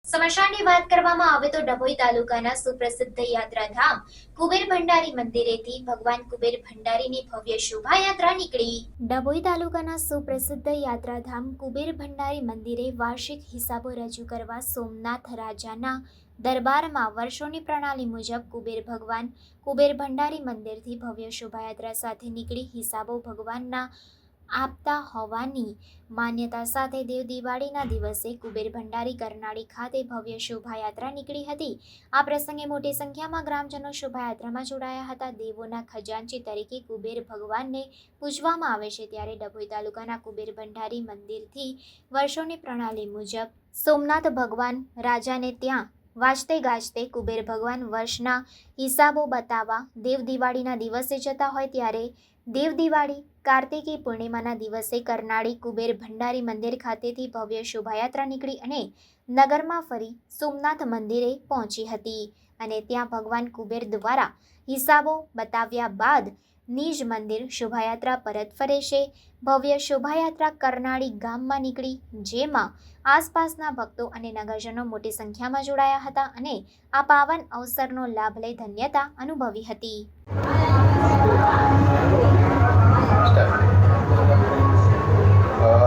સમાચારની વાત કરવામાં આવે તો ડભોઈ તાલુકાના સુપ્રસિદ્ધ યાત્રાધામ કુબેર ભંડારી મંદિરેથી ભગવાન કુબેર ભંડારીની ભવ્ય શોભાયાત્રા નીકળી। ડભોઈ તાલુકાના સુપ્રસિદ્ધ યાત્રાધામ કુબેર ભંડારી મંદિરે વાર્ષિક હિસાબો રજૂ કરવા સોમનાથ રાજાના દરબારમાં વર્ષોની પ્રણાલી મુજબ કુબેર ભગવાન કુબેર ભંડારી મંદિરથી ભવ્ય શોભાયાત્રા સાથે નીકળી હિસાબો ભગવાનના આપતા હોવાની માન્યતા સાથે દેવ દિવાળીના દિવસે કુબેર ભંડારી કરનાળી ખાતે ભવ્ય શોભાયાત્રા નીકળી હતી। આ પ્રસંગે મોટી સંખ્યામાં ગ્રામજનો શોભાયાત્રામાં જોડાયા હતા। દેવોના ખજાનચી તરીકે કુબેર ભગવાનને પૂજવામાં આવે છે, ત્યારે ડભોઈ તાલુકાના કુબેર ભંડારી મંદિરથી વર્ષોની પ્રણાલી મુજબ સોમનાથ ભગવાન રાજાને ત્યાં વાજતે ગાજતે કુબેર ભગવાન વર્ષના હિસાબો બતાવવા દેવ દિવાળીના દિવસે જતા હોય, ત્યારે દેવ દિવાળી કાર્તિકી પૂર્ણિમાના દિવસે કરનાળી કુબેર ભંડારી મંદિર ખાતેથી ભવ્ય શોભાયાત્રા નીકળી અને નગરમાં ફરી સોમનાથ મંદિરે પહોંચી હતી અને ત્યાં ભગવાન કુબેર દ્વારા હિસાબો બતાવ્યા બાદ નિજ મંદિર શોભાયાત્રા પરત ફરે છે। ભવ્ય શોભાયાત્રા કરનાળી ગામમાં નીકળી, જેમાં આસપાસના ભક્તો અને નગરજનો મોટી સંખ્યામાં જોડાયા હતા અને આ પાવન અવસરનો લાભ લઈ ધન્યતા અનુભવી હતી।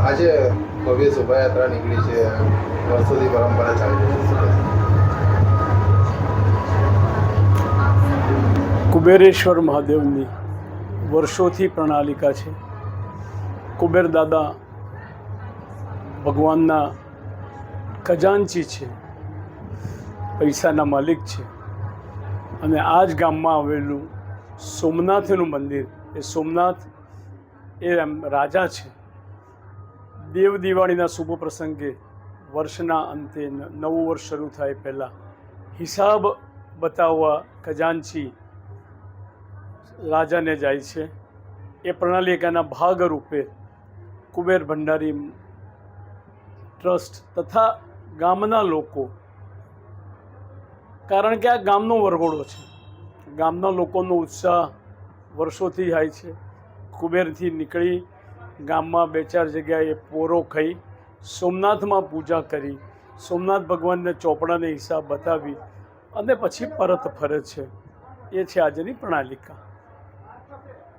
આજે ભવ્ય શોભાયાત્રા નીકળી છે, વર્ષોથી પરંપરા ચાલી રહી છે। કુબેરેશ્વર મહાદેવની વર્ષોથી પ્રણાલિકા છે। કુબેર દાદા ભગવાનના ખજાનચી છે, પૈસાના માલિક છે અને આ જ ગામમાં આવેલું સોમનાથનું મંદિર, એ સોમનાથ એ રાજા છે। દેવ દિવાળીના શુભ પ્રસંગે વર્ષના અંતે નવું વર્ષ શરૂ થાય પહેલાં હિસાબ બતાવવા ખજાનચી રાજાને જાય છે। એ પ્રણાલિકાના ભાગરૂપે કુબેર ભંડારી ટ્રસ્ટ તથા ગામના લોકો, કારણ કે આ ગામનો વરઘોડો છે, ગામના લોકોનો ઉત્સાહ વર્ષોથી થાય છે। કુબેરથી નીકળી ગામમાં 2-4 જગ્યાએ પોરો ખાઈ સોમનાથમાં પૂજા કરી, સોમનાથ ભગવાનને ચોપડાને હિસાબ બતાવી અને પછી પરત ફરે છે। એ છે આજની પ્રણાલિકા।